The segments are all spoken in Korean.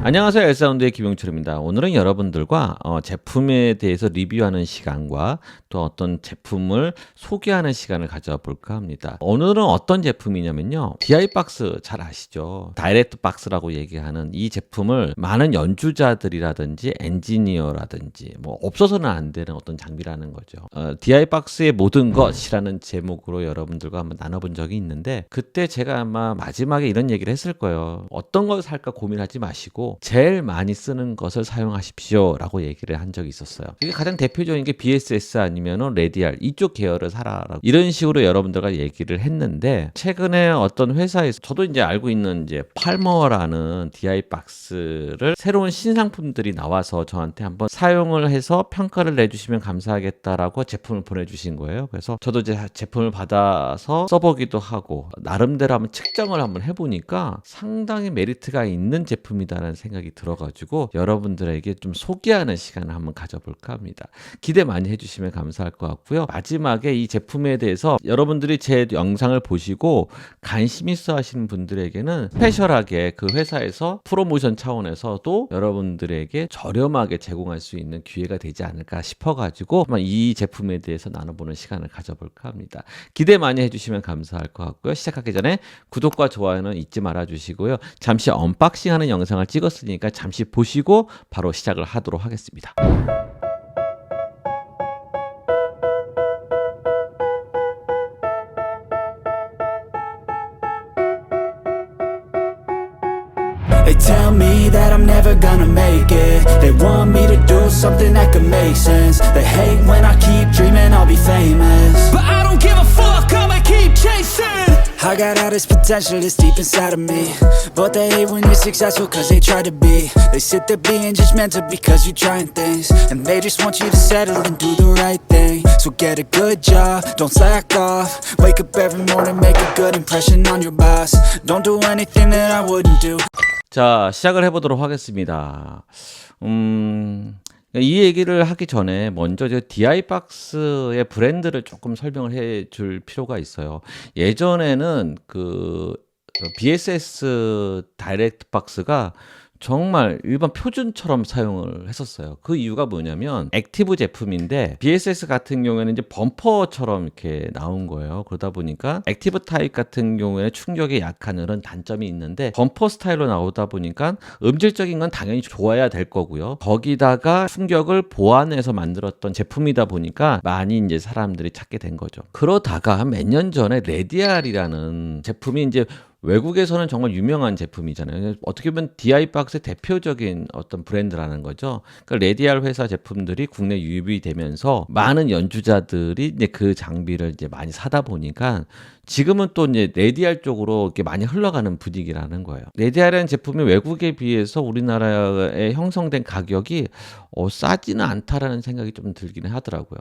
안녕하세요. 엘사운드의 김용철입니다. 오늘은 여러분들과 제품에 대해서 리뷰하는 시간과 또 어떤 제품을 소개하는 시간을 가져볼까 합니다. 오늘은 어떤 제품이냐면요. DI박스 잘 아시죠? 다이렉트 박스라고 얘기하는 이 제품을 많은 연주자들이라든지 엔지니어라든지 뭐 없어서는 안 되는 어떤 장비라는 거죠. DI박스의 모든 것이라는 제목으로 여러분들과 한번 나눠본 적이 있는데, 그때 제가 아마 마지막에 이런 얘기를 했을 거예요. 어떤 걸 살까 고민하지 마시고 제일 많이 쓰는 것을 사용하십시오 라고 얘기를 한 적이 있었어요. 이게 가장 대표적인 게 BSS 아니면은 레디알 이쪽 계열을 사라라고 이런 식으로 여러분들과 얘기를 했는데, 최근에 어떤 회사에서 저도 이제 알고 있는 이제 팔머라는 DI박스를 새로운 신상품들이 나와서 저한테 한번 사용을 해서 평가를 내주시면 감사하겠다라고 제품을 보내주신 거예요. 그래서 저도 이제 제품을 받아서 써보기도 하고 나름대로 한번 측정을 한번 해보니까 상당히 메리트가 있는 제품이다라는 생각이 들어가지고 여러분들에게 좀 소개하는 시간을 한번 가져볼까 합니다. 기대 많이 해주시면 감사할 것 같고요. 마지막에 이 제품에 대해서 여러분들이 제 영상을 보시고 관심 있어 하시는 분들에게는 스페셜하게 그 회사에서 프로모션 차원에서도 여러분들에게 저렴하게 제공할 수 있는 기회가 되지 않을까 싶어가지고 이 제품에 대해서 나눠보는 시간을 가져볼까 합니다. 기대 많이 해주시면 감사할 것 같고요. 시작하기 전에 구독과 좋아요는 잊지 말아주시고요. 잠시 언박싱하는 영상을 찍었으니까 잠시 보시고 바로 시작을 하도록 하겠습니다. They tell me that I'm never gonna make it. They want me to do something that could make sense. They hate when I keep dreaming I'll be famous, but I don't give a fuck, I'ma keep chasing. I got all this potential that's deep inside of me, but they hate when you're successful cause they try to be. They sit there being judgmental because you're trying things, and they just want you to settle and do the right thing. So get a good job, don't slack off. Wake up every morning, make a good impression on your boss. Don't do anything that I wouldn't do. 자, 시작을 해보도록 하겠습니다. 이 얘기를 하기 전에 먼저 DI박스의 브랜드를 조금 설명을 해줄 필요가 있어요. 예전에는 그 BSS 다이렉트 박스가 정말 일반 표준처럼 사용을 했었어요. 그 이유가 뭐냐면 액티브 제품인데 BSS 같은 경우에는 이제 범퍼처럼 이렇게 나온 거예요. 그러다 보니까 액티브 타입 같은 경우에 충격이 약한 그런 단점이 있는데, 범퍼 스타일로 나오다 보니까 음질적인 건 당연히 좋아야 될 거고요. 거기다가 충격을 보완해서 만들었던 제품이다 보니까 많이 이제 사람들이 찾게 된 거죠. 그러다가 몇 년 전에 레디알이라는 제품이 이제 외국에서는 정말 유명한 제품이잖아요. 어떻게 보면 DI박스의 대표적인 어떤 브랜드라는 거죠. 그러니까 레디알 회사 제품들이 국내 유입이 되면서 많은 연주자들이 이제 그 장비를 이제 많이 사다 보니까 지금은 또 이제 레디알 쪽으로 이렇게 많이 흘러가는 분위기라는 거예요. 레디알이라는 제품이 외국에 비해서 우리나라에 형성된 가격이 싸지는 않다라는 생각이 좀 들기는 하더라고요.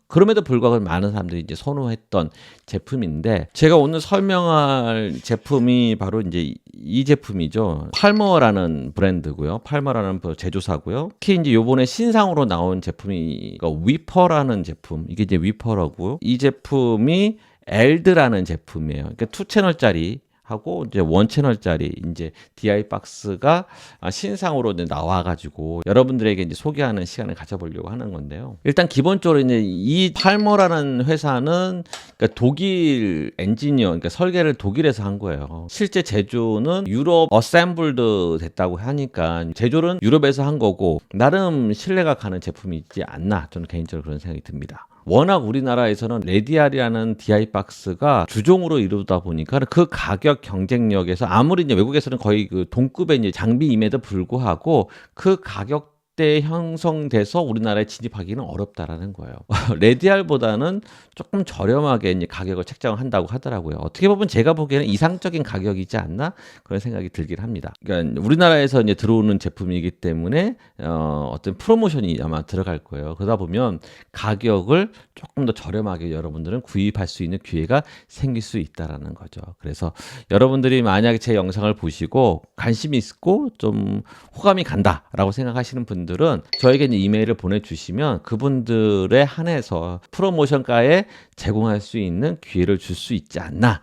그럼에도 불구하고 많은 사람들이 이제 선호했던 제품인데, 제가 오늘 설명할 제품이 바로 이제 이 제품이죠. 팔머라는 브랜드고요. 팔머라는 제조사고요. 특히 이제 요번에 신상으로 나온 제품이 위퍼라는 제품. 이게 이제 위퍼라고요. 이 제품이 엘드라는 제품이에요. 그러니까 2채널짜리 하고 이제 1채널짜리 이제 DI박스가 신상으로 이제 나와가지고 여러분들에게 이제 소개하는 시간을 가져보려고 하는 건데요. 일단 기본적으로 이제 이 팔머라는 회사는 그러니까 독일 엔지니어, 그러니까 설계를 독일에서 한 거예요. 실제 제조는 유럽 어셈블드 됐다고 하니까 제조는 유럽에서 한 거고 나름 신뢰가 가는 제품이지 않나, 저는 개인적으로 그런 생각이 듭니다. 워낙 우리나라에서는 레디알이라는 DI박스가 주종으로 이루다 보니까 그 가격 경쟁력에서 아무리 이제 외국에서는 거의 그 동급의 이제 장비임에도 불구하고 그 가격 때 형성돼서 우리나라에 진입하기는 어렵다라는 거예요. 레디알보다는 조금 저렴하게 이제 가격을 책정을 한다고 하더라고요. 어떻게 보면 제가 보기에는 이상적인 가격이지 않나 그런 생각이 들긴 합니다. 그러니까 우리나라에서 이제 들어오는 제품이기 때문에 어떤 프로모션이 아마 들어갈 거예요. 그러다 보면 가격을 조금 더 저렴하게 여러분들은 구입할 수 있는 기회가 생길 수 있다라는 거죠. 그래서 여러분들이 만약에 제 영상을 보시고 관심이 있고 좀 호감이 간다라고 생각하시는 분들 분들은 저에게 이제 이메일을 보내주시면 그분들에 한해서 프로모션가에 제공할 수 있는 기회를 줄 수 있지 않나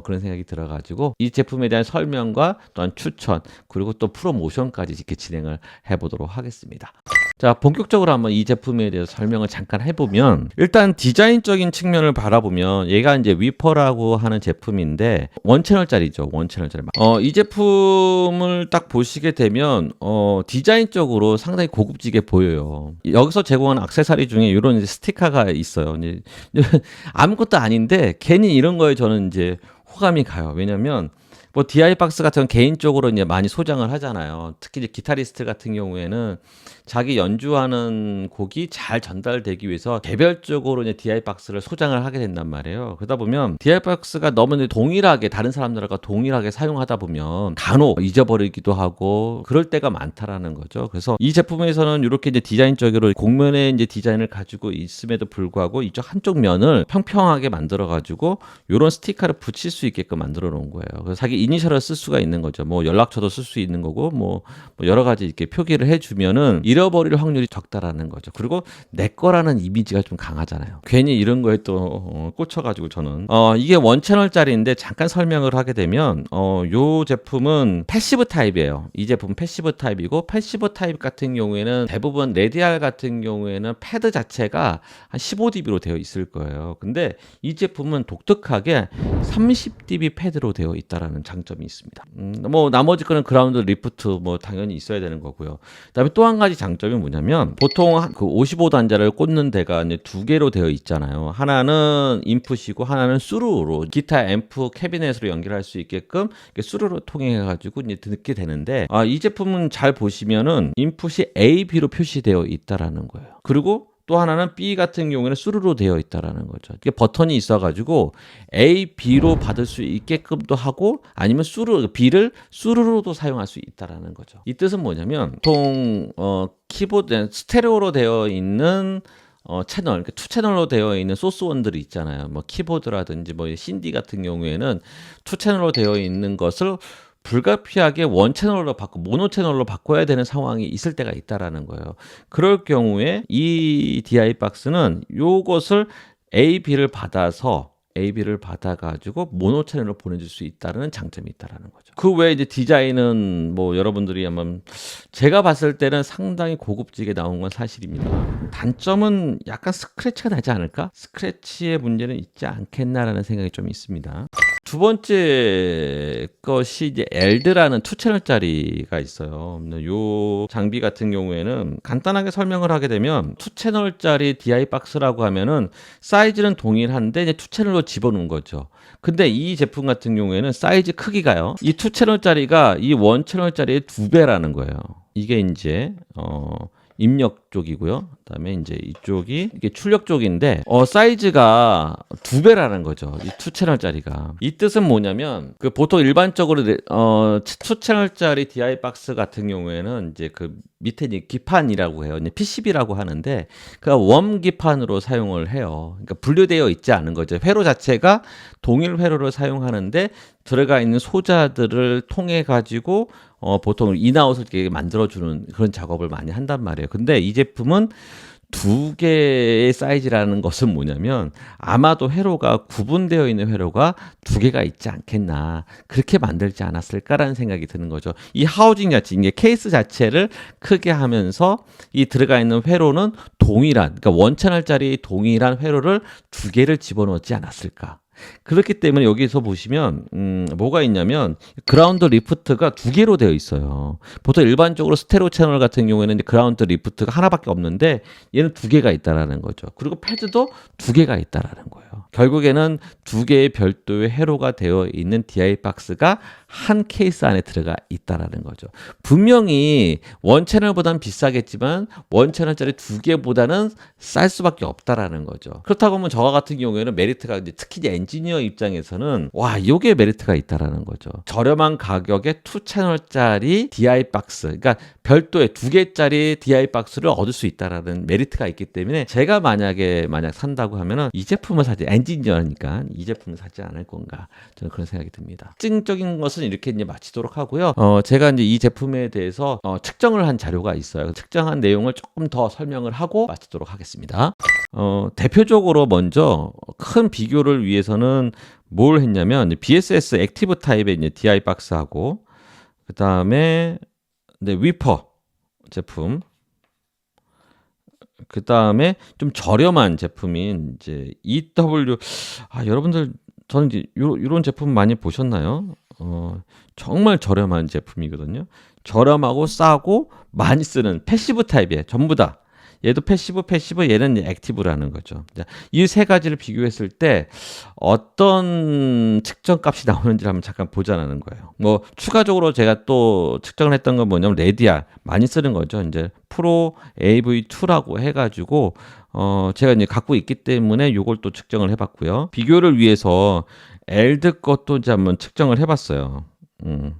그런 생각이 들어가지고 이 제품에 대한 설명과 또한 추천 그리고 또 프로모션까지 이렇게 진행을 해보도록 하겠습니다. 자, 본격적으로 한번 이 제품에 대해서 설명을 잠깐 해보면 일단 디자인적인 측면을 바라보면 얘가 이제 위퍼라고 하는 제품인데 원채널짜리죠. 원채널짜리. 이 제품을 딱 보시게 되면 디자인적으로 상당히 고급지게 보여요. 여기서 제공하는 액세서리 중에 이런 이제 스티커가 있어요. 이제 아무것도 아닌데 괜히 이런 거에 저는 이제 호감이 가요. 왜냐면 뭐 DI 박스 같은 건 개인적으로 이제 많이 소장을 하잖아요. 특히 이제 기타리스트 같은 경우에는 자기 연주하는 곡이 잘 전달되기 위해서 개별적으로 이제 DI 박스를 소장을 하게 된단 말이에요. 그러다 보면 DI 박스가 너무 이제 동일하게 다른 사람들과 동일하게 사용하다 보면 간혹 잊어버리기도 하고 그럴 때가 많다라는 거죠. 그래서 이 제품에서는 이렇게 이제 디자인적으로 곡면에 이제 디자인을 가지고 있음에도 불구하고 이쪽 한쪽 면을 평평하게 만들어 가지고 이런 스티커를 붙일 수 있게끔 만들어 놓은 거예요. 그래서 자기 이니셜을 쓸 수가 있는 거죠. 뭐 연락처도 쓸 수 있는 거고 뭐 여러 가지 이렇게 표기를 해주면은 잃어버릴 확률이 적다라는 거죠. 그리고 내 거라는 이미지가 좀 강하잖아요. 괜히 이런 거에 또 꽂혀가지고 저는 이게 원채널짜리인데 잠깐 설명을 하게 되면 요 제품은 패시브 타입이에요. 이 제품은 패시브 타입이고 패시브 타입 같은 경우에는 대부분 레디알 같은 경우에는 패드 자체가 한 15dB로 되어 있을 거예요. 근데 이 제품은 독특하게 30dB 패드로 되어 있다라는 장점이 있습니다. 뭐 나머지 거는 그라운드 리프트 뭐 당연히 있어야 되는 거고요. 그다음에 또 한 가지 장점이 뭐냐면 보통 그 55단자를 꽂는 데가 이제 두 개로 되어 있잖아요. 하나는 인풋이고 하나는 수루로 기타 앰프 캐비넷으로 연결할 수 있게끔 수루로 통해 가지고 이제 듣게 되는데 이 제품은 잘 보시면은 인풋이 A, B로 표시되어 있다라는 거예요. 그리고 또 하나는 B 같은 경우에는 수루로 되어 있다라는 거죠. 이게 버튼이 있어가지고 A, B로 받을 수 있게끔도 하고 아니면 B를 수루로도 사용할 수 있다라는 거죠. 이 뜻은 뭐냐면 보통 키보드 스테레오로 되어 있는 채널, 그러니까 투 채널로 되어 있는 소스원들이 있잖아요. 뭐 키보드라든지 뭐 신디 같은 경우에는 투 채널로 되어 있는 것을 불가피하게 원 채널로 모노 채널로 바꿔야 되는 상황이 있을 때가 있다라는 거예요. 그럴 경우에 이 DI 박스는 요것을 AB를 받아가지고 모노 채널로 보내줄 수 있다는 장점이 있다라는 거죠. 그 외에 이제 디자인은 뭐 여러분들이 아마 제가 봤을 때는 상당히 고급지게 나온 건 사실입니다. 단점은 약간 스크래치가 나지 않을까? 스크래치의 문제는 있지 않겠나라는 생각이 좀 있습니다. 두 번째 것이 이제 엘드라는 2채널짜리가 있어요. 요 장비 같은 경우에는 간단하게 설명을 하게 되면 2채널짜리 DI 박스라고 하면은 사이즈는 동일한데 이제 2채널로 집어넣은 거죠. 근데 이 제품 같은 경우에는 사이즈 크기가요. 이 2채널짜리가 이 1채널짜리의 2배라는 거예요. 이게 이제 입력 쪽이고요. 그다음에 이제 이쪽이 이게 출력 쪽인데 사이즈가 2배라는 거죠. 이 2채널짜리가. 이 뜻은 뭐냐면 그 보통 일반적으로 2채널짜리 DI 박스 같은 경우에는 이제 그 밑에 이제 기판이라고 해요. 이제 PCB라고 하는데 그 웜 기판으로 사용을 해요. 그러니까 분류되어 있지 않은 거죠. 회로 자체가 동일 회로를 사용하는데 들어가 있는 소자들을 통해 가지고 보통 인아웃을 이렇게 만들어주는 그런 작업을 많이 한단 말이에요. 근데 이 제품은 두 개의 사이즈라는 것은 뭐냐면 아마도 회로가 구분되어 있는 회로가 두 개가 있지 않겠나 그렇게 만들지 않았을까라는 생각이 드는 거죠. 이 하우징 자체, 이게 케이스 자체를 크게 하면서 이 들어가 있는 회로는 동일한 그러니까 원채널짜리 동일한 회로를 두 개를 집어넣지 않았을까. 그렇기 때문에 여기서 보시면 뭐가 있냐면 그라운드 리프트가 두 개로 되어 있어요. 보통 일반적으로 스테레오 채널 같은 경우에는 이제 그라운드 리프트가 하나밖에 없는데 얘는 두 개가 있다라는 거죠. 그리고 패드도 두 개가 있다라는 거예요. 결국에는 두 개의 별도의 회로가 되어 있는 DI 박스가 한 케이스 안에 들어가 있다라는 거죠. 분명히 원 채널보다는 비싸겠지만 원 채널짜리 두 개보다는 쌀 수밖에 없다라는 거죠. 그렇다고 하면 저와 같은 경우에는 메리트가 이제 특히 이제 엔지니어 입장에서는 와 이게 메리트가 있다라는 거죠. 저렴한 가격에 투 채널짜리 DI 박스, 그러니까 별도의 2개짜리 DI 박스를 얻을 수 있다라는 메리트가 있기 때문에 제가 만약 산다고 하면은 이 제품을 사지, 엔지니어니까 이 제품을 사지 않을 건가, 저는 그런 생각이 듭니다. 특징적인 것은 이렇게 이제 마치도록 하고요. 제가 이제 이 제품에 대해서 측정을 한 자료가 있어요. 측정한 내용을 조금 더 설명을 하고 마치도록 하겠습니다. 대표적으로 먼저 큰 비교를 위해서는 뭘 했냐면 BSS 액티브 타입의 이제 DI 박스하고 그 다음에 위퍼 제품, 그 다음에 좀 저렴한 제품인 이제 EW. 여러분들 저는 이제 요런 제품 많이 보셨나요? 정말 저렴한 제품이거든요. 저렴하고 싸고 많이 쓰는 패시브 타입이에요. 전부 다. 얘도 패시브, 얘는 액티브라는 거죠. 이 세 가지를 비교했을 때 어떤 측정 값이 나오는지를 한번 잠깐 보자는 거예요. 뭐 추가적으로 제가 또 측정을 했던 건 뭐냐면 레디알 많이 쓰는 거죠. 이제 프로 AV2라고 해가지고 제가 이제 갖고 있기 때문에 요걸 또 측정을 해봤고요. 비교를 위해서 엘드 것도 이제 한번 측정을 해봤어요.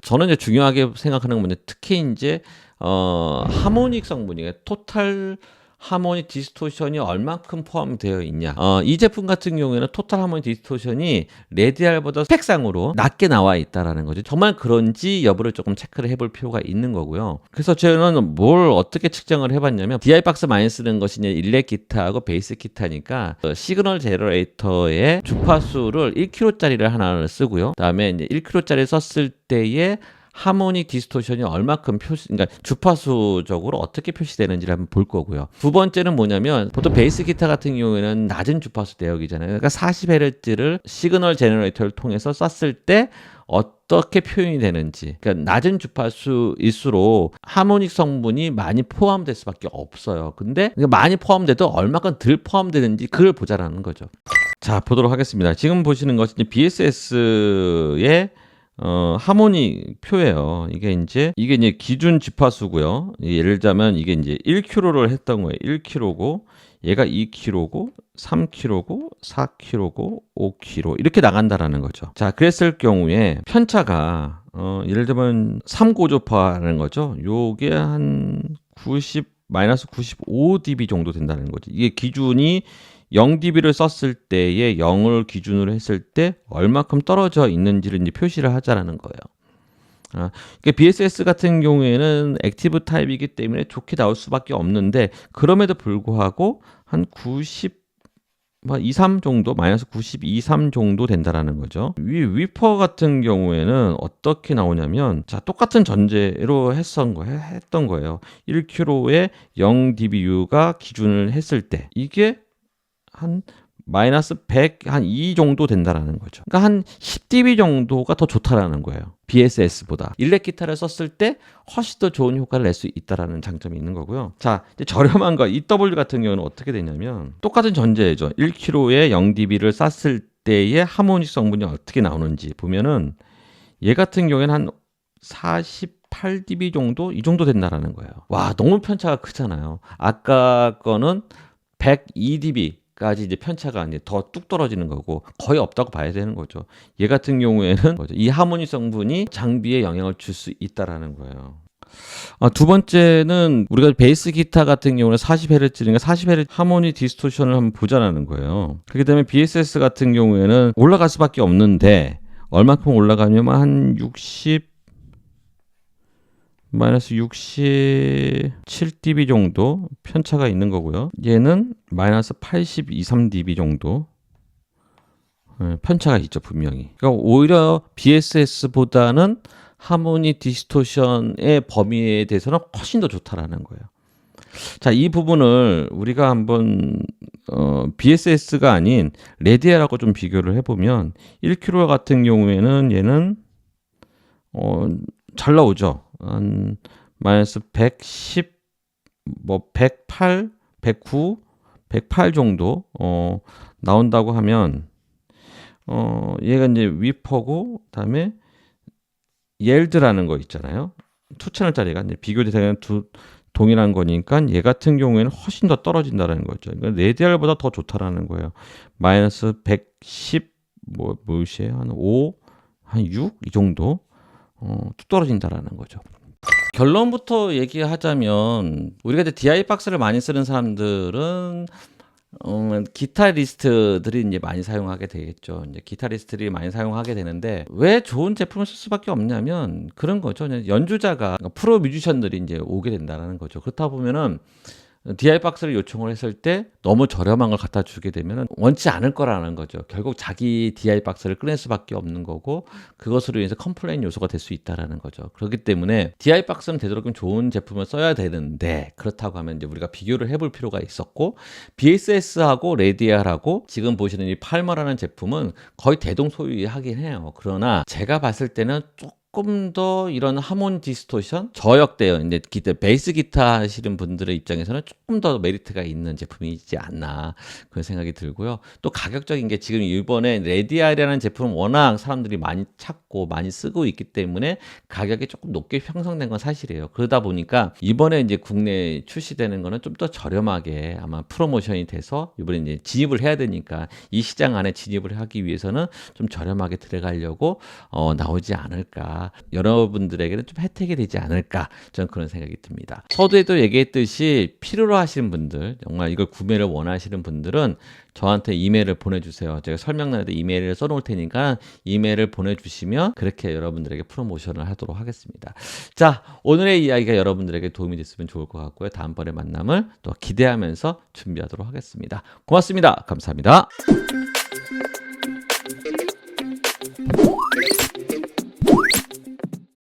저는 이제 중요하게 생각하는 건 뭐냐, 특히 이제 하모닉 성분이 토탈 하모닉 디스토션이 얼만큼 포함되어 있냐. 이 제품 같은 경우에는 토탈 하모닉 디스토션이 레디알보다 스펙상으로 낮게 나와 있다라는 거죠. 정말 그런지 여부를 조금 체크를 해볼 필요가 있는 거고요. 그래서 저는 뭘 어떻게 측정을 해봤냐면 DI 박스 많이 쓰는 것이 이제 일렉 기타하고 베이스 기타니까 시그널 제너레이터의 주파수를 1kH짜리를 하나를 쓰고요. 그다음에 이제 1kH짜리 썼을 때의 하모닉 디스토션이 얼마큼 그러니까 주파수적으로 어떻게 표시되는지를 한번 볼 거고요. 두 번째는 뭐냐면 보통 베이스 기타 같은 경우에는 낮은 주파수 대역이잖아요. 그러니까 40Hz를 시그널 제너레이터를 통해서 쐈을 때 어떻게 표현이 되는지. 그러니까 낮은 주파수일수록 하모닉 성분이 많이 포함될 수밖에 없어요. 근데 많이 포함돼도 얼마큼 덜 포함되는지 그걸 보자라는 거죠. 자, 보도록 하겠습니다. 지금 보시는 것이 BSS의 하모닉 표예요. 이게 이제 기준 주파수고요. 예를 들자면 이게 이제 1kH를 했던 거예요. 1kH고 얘가 2kH고 3kH고 4kH고 5kH 이렇게 나간다라는 거죠. 자, 그랬을 경우에 편차가 예를 들면 3고조파라는 거죠. 요게 한 마이너스 95dB 정도 된다는 거죠. 이게 기준이 0dB를 썼을 때에 0을 기준으로 했을 때 얼마큼 떨어져 있는지를 이제 표시를 하자라는 거예요. 그러니까 BSS 같은 경우에는 액티브 타입이기 때문에 좋게 나올 수밖에 없는데 그럼에도 불구하고 한 93 정도, 마이너스 93 정도 된다라는 거죠. 위퍼 같은 경우에는 어떻게 나오냐면 자, 똑같은 전제로 했던 거예요. 1kH에 0dBU가 기준을 했을 때 이게 한 마이너스 100, 한 2 정도 된다라는 거죠. 그러니까 한 10dB 정도가 더 좋다라는 거예요. BSS보다. 일렉 기타를 썼을 때 훨씬 더 좋은 효과를 낼 수 있다라는 장점이 있는 거고요. 자, 이제 저렴한 거 EW 같은 경우는 어떻게 되냐면 똑같은 전제죠. 1kH에 0dB를 쐈을 때의 하모닉 성분이 어떻게 나오는지 보면은 얘 같은 경우에는 한 48dB 정도? 이 정도 된다라는 거예요. 와, 너무 편차가 크잖아요. 아까 거는 102dB 까지 이제 편차가 이제 더 뚝 떨어지는 거고 거의 없다고 봐야 되는 거죠. 얘 같은 경우에는 이 하모닉 성분이 장비에 영향을 줄 수 있다라는 거예요. 두 번째는 우리가 베이스 기타 같은 경우는 40Hz니까 40Hz 하모닉 디스토션을 한번 보자라는 거예요. 그렇기 때문에 BSS 같은 경우에는 올라갈 수밖에 없는데 얼마큼 올라가냐면 한 67dB 정도 편차가 있는 거고요. 얘는 마이너스 83dB 정도 편차가 있죠, 분명히. 그러니까 오히려 BSS보다는 하모닉 디스토션의 범위에 대해서는 훨씬 더 좋다라는 거예요. 자, 이 부분을 우리가 한번 BSS가 아닌 레디알하고 좀 비교를 해보면 1kH 같은 경우에는 얘는 잘 나오죠. 한 마이너스 110, 108, 109, 108 정도 나온다고 하면 얘가 이제 위퍼고 그다음에 옐드라는 거 있잖아요. 2채널짜리가 이제 비교 대상은 동일한 거니까 얘 같은 경우에는 훨씬 더 떨어진다는 거죠. 그러니까 레디알보다 더 좋다라는 거예요. 마이너스 110 한 5, 한 6 이 정도 뚝 떨어진다라는 거죠. 결론부터 얘기하자면 우리가 이제 DI 박스를 많이 쓰는 사람들은 기타리스트들이 이제 많이 사용하게 되겠죠. 이제 기타리스트들이 많이 사용하게 되는데 왜 좋은 제품을 쓸 수밖에 없냐면 그런 거죠. 연주자가 그러니까 프로 뮤지션들이 이제 오게 된다는 거죠. 그렇다 보면은 DI 박스를 요청을 했을 때 너무 저렴한 걸 갖다 주게 되면 원치 않을 거라는 거죠. 결국 자기 DI 박스를 꺼낼 수밖에 없는 거고 그것으로 인해서 컴플레인 요소가 될 수 있다라는 거죠. 그렇기 때문에 DI 박스는 되도록이면 좋은 제품을 써야 되는데 그렇다고 하면 이제 우리가 비교를 해볼 필요가 있었고 BSS하고 레디알하고 지금 보시는 이 팔머라는 제품은 거의 대동소이하긴 해요. 그러나 제가 봤을 때는 조금 더 이런 하모니 디스토션 저역대요. 이제 기타 베이스 기타 하시는 분들의 입장에서는 조금 더 메리트가 있는 제품이지 않나 그런 생각이 들고요. 또 가격적인 게 지금 이번에 레디알이라는 제품은 워낙 사람들이 많이 찾고 많이 쓰고 있기 때문에 가격이 조금 높게 형성된 건 사실이에요. 그러다 보니까 이번에 이제 국내에 출시되는 거는 좀 더 저렴하게 아마 프로모션이 돼서 이번에 이제 진입을 해야 되니까 이 시장 안에 진입을 하기 위해서는 좀 저렴하게 들어가려고 나오지 않을까. 여러분들에게는 좀 혜택이 되지 않을까 저는 그런 생각이 듭니다. 서두에도 얘기했듯이 필요로 하시는 분들 정말 이걸 구매를 원하시는 분들은 저한테 이메일을 보내주세요. 제가 설명란에도 이메일을 써놓을 테니까 이메일을 보내주시면 그렇게 여러분들에게 프로모션을 하도록 하겠습니다. 자, 오늘의 이야기가 여러분들에게 도움이 됐으면 좋을 것 같고요. 다음번에 만남을 또 기대하면서 준비하도록 하겠습니다. 고맙습니다. 감사합니다.